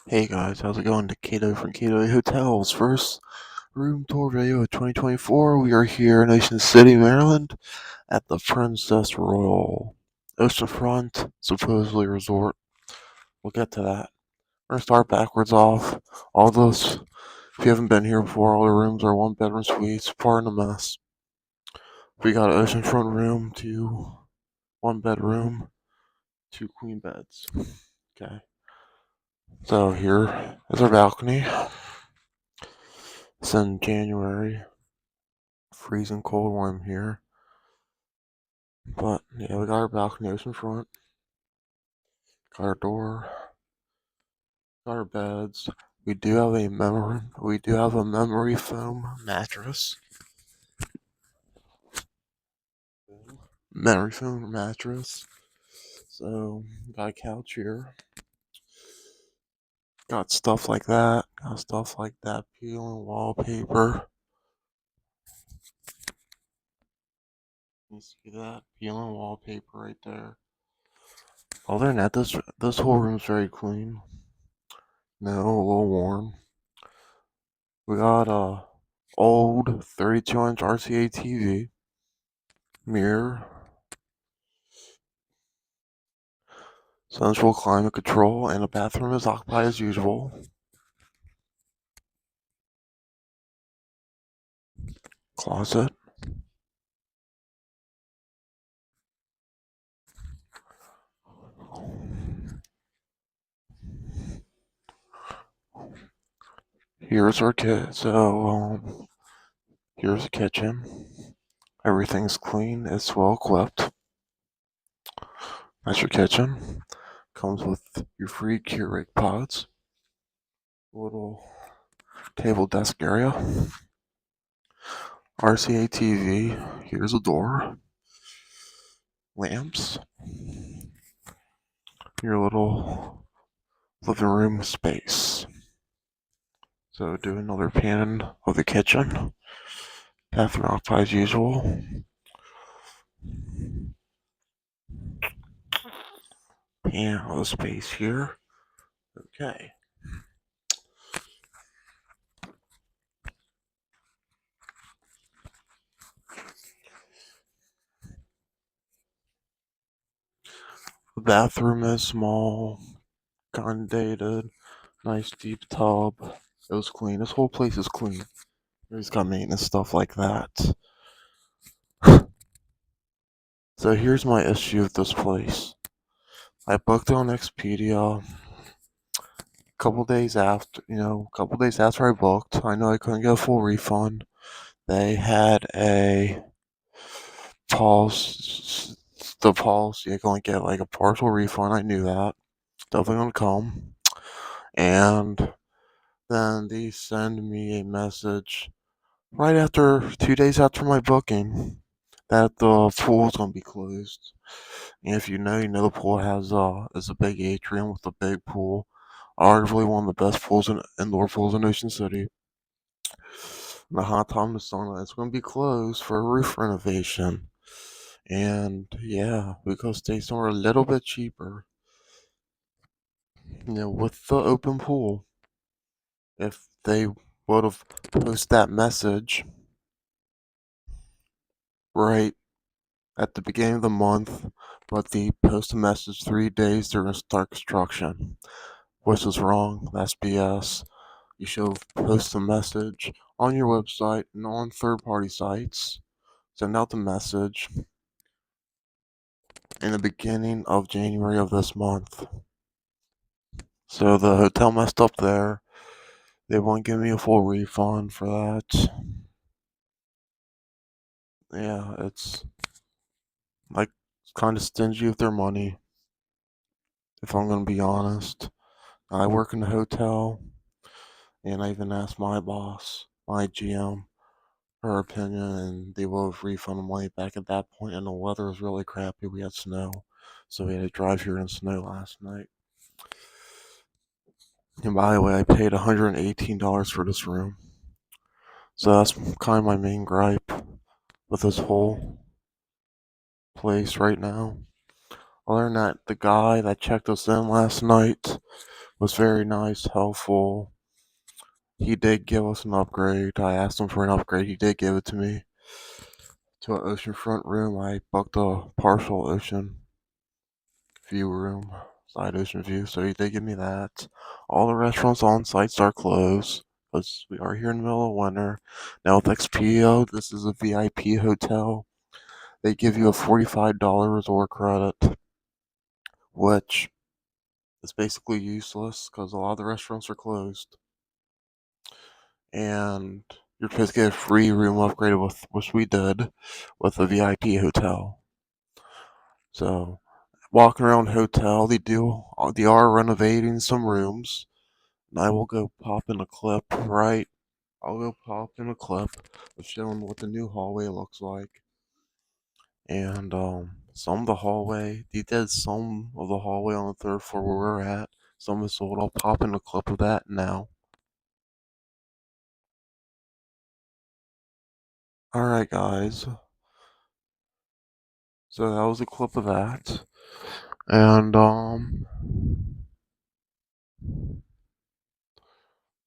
Hey guys, how's it going? Cato from Cato Hotels. First room tour video of 2024. We are here in Ocean City, Maryland at the Princess Royal Oceanfront, supposedly resort. We'll get to that. We're gonna start backwards off. All those, if you haven't been here before, all the rooms are one bedroom suites. Pardon the mess. We got an oceanfront room, one bedroom, two queen beds. Okay. So here is our balcony. It's in January. Freezing cold while I'm here. But yeah, we got our balcony ocean front, got our door, got our beds. We do have a memory foam mattress. Memory foam mattress. So got a couch here. Got stuff like that. Got stuff like that. Peeling wallpaper. You see that? Peeling wallpaper right there. Other than that, this whole room's very clean. No, a little warm. We got a old 32-inch RCA TV, mirror, central climate control, and the bathroom is occupied as usual. Closet. Here's our kit. Here's the kitchen. Everything's clean. It's well equipped. That's your kitchen. Comes with your free Keurig pods. Little table desk area. RCA TV. Here's a door. Lamps. Your little living room space. So do another pan of the kitchen. Bathroom occupied as usual. Pan of the space here. Okay. The bathroom is small, kind of dated, nice deep tub. It was clean. This whole place is clean. He's got maintenance stuff like that. So here's my issue with this place. I booked it on Expedia. A couple days after I booked, I know I couldn't get a full refund. They had a pause, the policy. I couldn't get like a partial refund. I knew that. Definitely gonna come. And then they send me a message right after 2 days after my booking that the pool's gonna be closed. And if you know the pool is a big atrium with a big pool, arguably one of the best indoor pools in Ocean City. And the hot time in the summer, it's gonna be closed for a roof renovation. And yeah, we could stay somewhere a little bit cheaper, with the open pool. If they would have posted that message right at the beginning of the month, but they post a message 3 days during start construction, which is wrong. That's BS. You should post a message on your website and on third-party sites. Send out the message in the beginning of January of this month. So the hotel messed up there. They won't give me a full refund for that. Yeah, it's like kind of stingy with their money, if I'm gonna be honest. I work in the hotel, and I even asked my boss, my GM, her opinion, and they will have refunded money back at that point. And the weather was really crappy. We had snow, so we had to drive here in snow last night. And by the way, I paid $118 for this room, so that's kind of my main gripe with this whole place right now. Other than that, the guy that checked us in last night was very nice, helpful. He did give us an upgrade. I asked him for an upgrade. He did give it to me to an oceanfront room. I booked a partial ocean view room, side ocean view, so he did give me that. All the restaurants on sites are closed because we are here in the middle of winter. Now with Expedia, this is a VIP hotel. They give you a $45 resort credit, which is basically useless because a lot of the restaurants are closed. And you're supposed to get a free room upgrade with, which we did, with a VIP hotel. So walking around hotel, they are renovating some rooms. And I will go pop in a clip, right? I'll go pop in a clip of showing what the new hallway looks like. And some of the hallway, they did some of the hallway on the third floor where we're at. Some is sold. I'll pop in a clip of that now. Alright guys. So that was a clip of that. And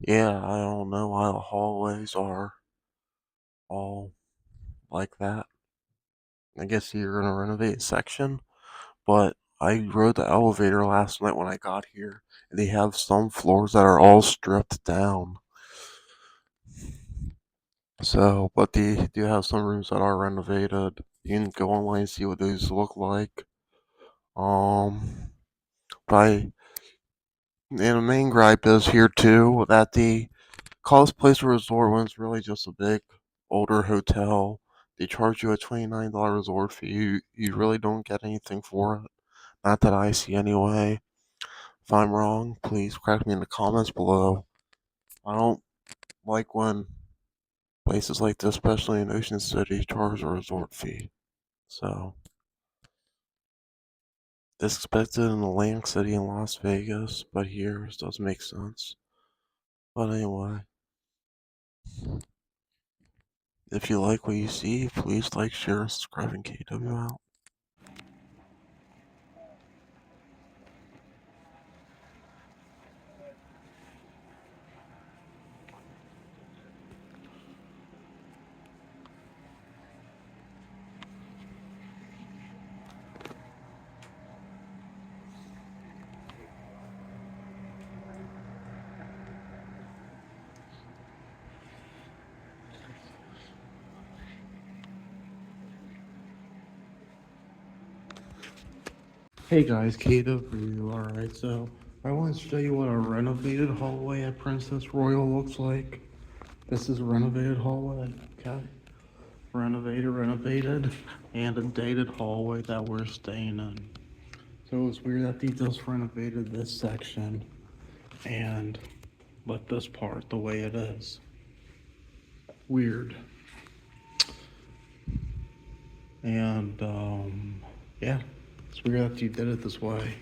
yeah, I don't know why the hallways are all like that. I guess you're gonna renovate a section, but I rode the elevator last night when I got here, and they have some floors that are all stripped down. So, but they do have some rooms that are renovated. You can go online and see what those look like. But and the main gripe is here too that the call this place a resort when it's really just a big older hotel. They charge you a $29 resort fee. You really don't get anything for it. Not that I see anyway. If I'm wrong, please correct me in the comments below. I don't like when places like this, especially in Ocean City, charge a resort fee. So, this expected in Atlantic City and Las Vegas, but here it doesn't make sense. But anyway, if you like what you see, please like, share, and subscribe, and KW out. Hey guys, KW. Alright, so I want to show you what a renovated hallway at Princess Royal looks like. This is a renovated hallway, okay? Renovated, and a dated hallway that we're staying in. So it's weird that they just renovated this section and left this part the way it is. Weird. And yeah, it's weird that you did it this way.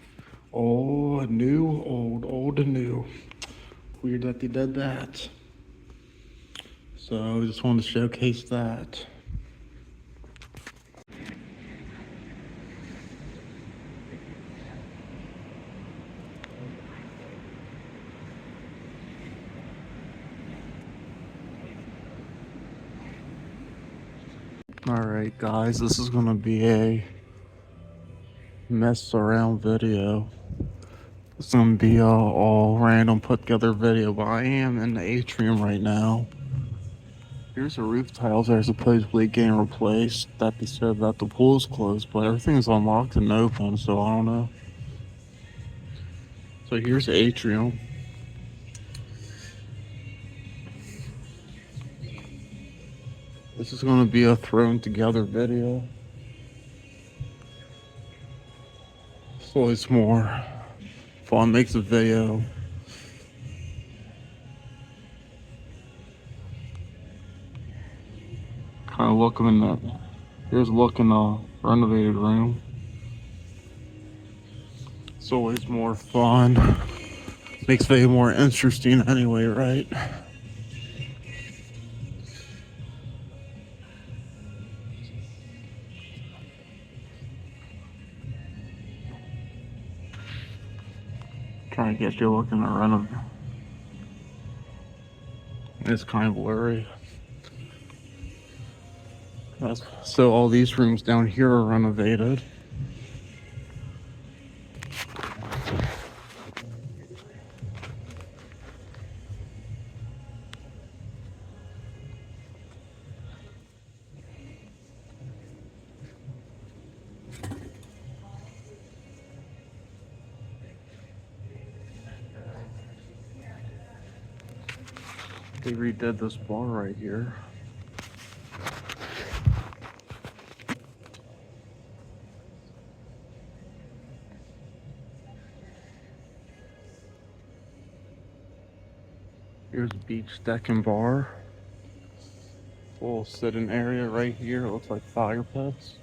Old, new, old and new. Weird that they did that. So I just wanted to showcase that. Alright guys, this is gonna be a mess around video. It's gonna be a all random put together video, but I am in the atrium right now. Here's the roof tiles that are supposedly getting replaced that they said that the pool's closed, but everything's unlocked and open, so I don't know. So here's the atrium. This is gonna be a thrown together video. So it's more fun, makes a video. Kind of looking in that. Here's a look in the renovated room. It's always more fun. Makes video more interesting anyway, right? Try to get you looking around of. It's kind of blurry. So all these rooms down here are renovated. They redid this bar right here. Here's beach deck and bar. Little sitting area right here. It looks like fire pits.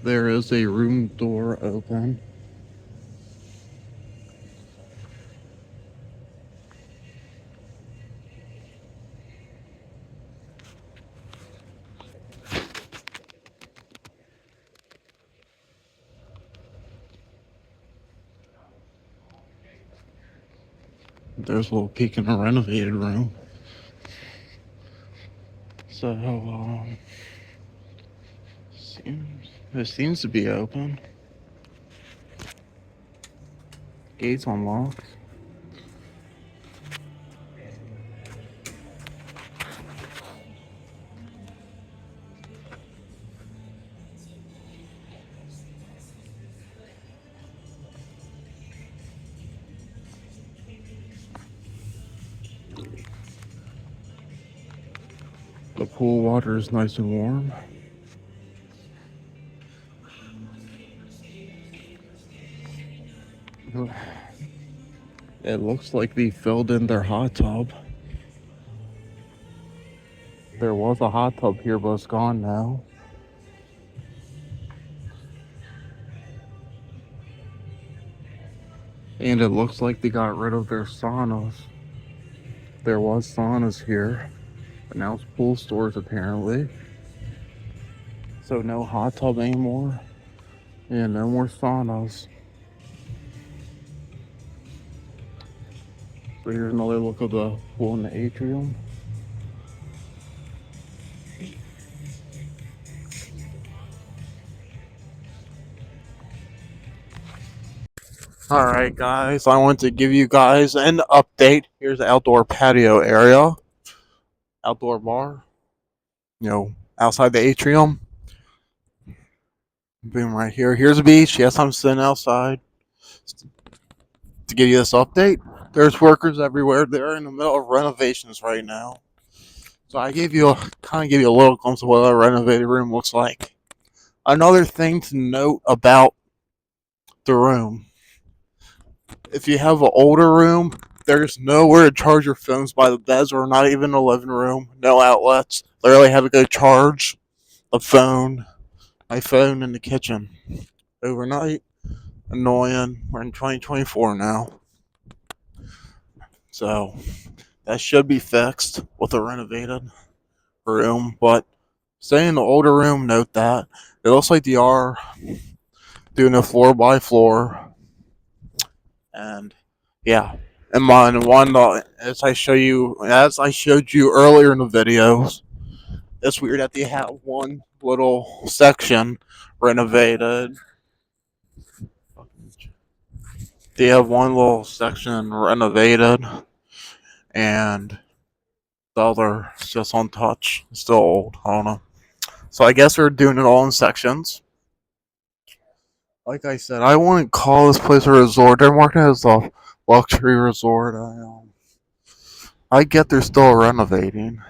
There is a room door open. There's a little peek in a renovated room. So, it seems to be open. Gates unlocked. The pool water is nice and warm. It looks like they filled in their hot tub. There was a hot tub here, but it's gone now. And it looks like they got rid of their saunas. There was saunas here, but now it's pool stores apparently. So no hot tub anymore, and no more saunas. So here's another look of the pool in the atrium. Alright guys, I want to give you guys an update. Here's the outdoor patio area. Outdoor bar. Outside the atrium. Boom, right here. Here's the beach. Yes, I'm sitting outside. To give you this update, there's workers everywhere. They're in the middle of renovations right now. So I give you a little glimpse of what a renovated room looks like. Another thing to note about the room. If you have an older room, there's nowhere to charge your phones by the beds or not even the living room. No outlets. Literally have to go charge my phone in the kitchen overnight. Annoying. We're in 2024 now. So that should be fixed with a renovated room. But staying in the older room, note that. It looks like they are doing a floor by floor. And yeah. And as I showed you earlier in the videos, it's weird that they have one little section renovated. They have one little section renovated, and the other is just untouched. It's still old. I don't know. So I guess they're doing it all in sections. Like I said, I wouldn't call this place a resort. They're marketing it as a luxury resort. I get they're still renovating.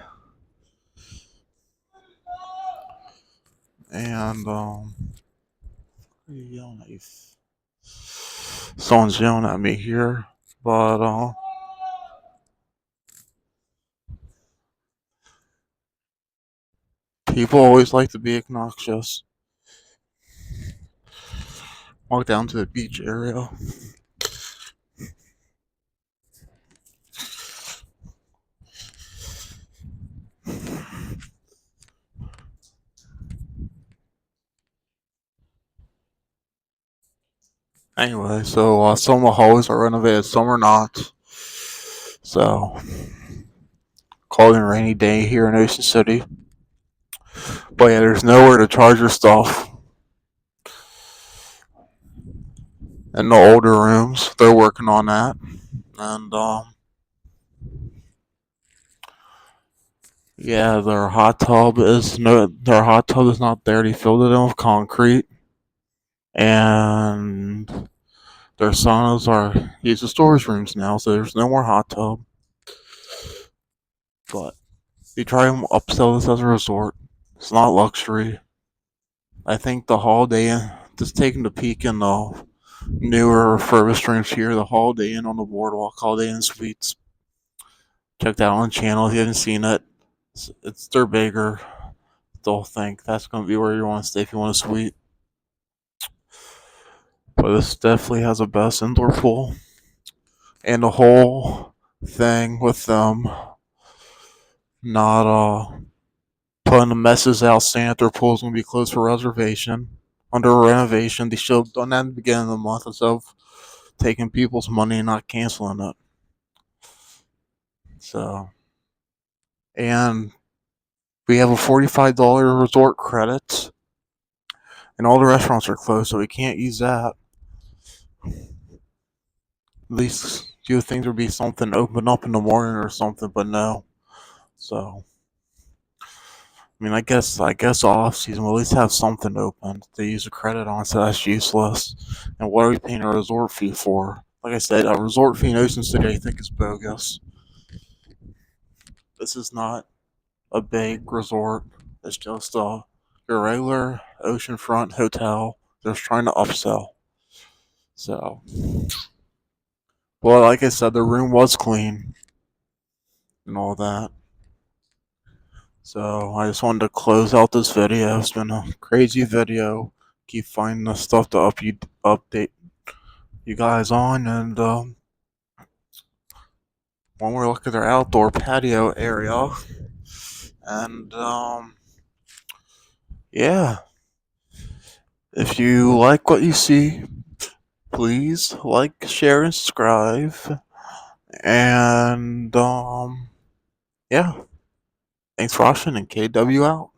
And, someone's yelling at me here. But, people always like to be obnoxious. Walk down to the beach area. Anyway, so some of the hallways are renovated, some are not. So, cold and rainy day here in Ocean City. But yeah, there's nowhere to charge your stuff in the older rooms. They're working on that. And, yeah, their hot tub is not there. They filled it in with concrete. And their saunas are used as storage rooms now, so there's no more hot tub. But they try to upsell this as a resort. It's not luxury. I think the Holiday Inn, just taking a peek in the newer refurbished rooms here, the Holiday Inn on the boardwalk, Holiday Inn Suites. Check that out on the channel if you haven't seen it. They're bigger. Don't think that's gonna be where you want to stay if you want a suite. But this definitely has a best indoor pool. And the whole thing with them not putting the messes out saying that their pool's gonna be closed for reservation. Under a renovation, they should have done that in the beginning of the month instead of taking people's money and not canceling it. So, and we have a $45 resort credit, and all the restaurants are closed, so we can't use that. At least you would think there'd be something open up in the morning or something, but no. So, I mean, I guess off season we'll at least have something open to use a credit on, so that's useless. And what are we paying a resort fee for? Like I said, a resort fee in Ocean City I think is bogus. This is not a big resort. It's just your regular oceanfront hotel. They're just trying to upsell. So, well, like I said, the room was clean and all that. So I just wanted to close out this video. It's been a crazy video. Keep finding the stuff to update you guys on, and one more look at their outdoor patio area, and yeah. If you like what you see, please like, share, and subscribe. And yeah, thanks for watching, and KW out.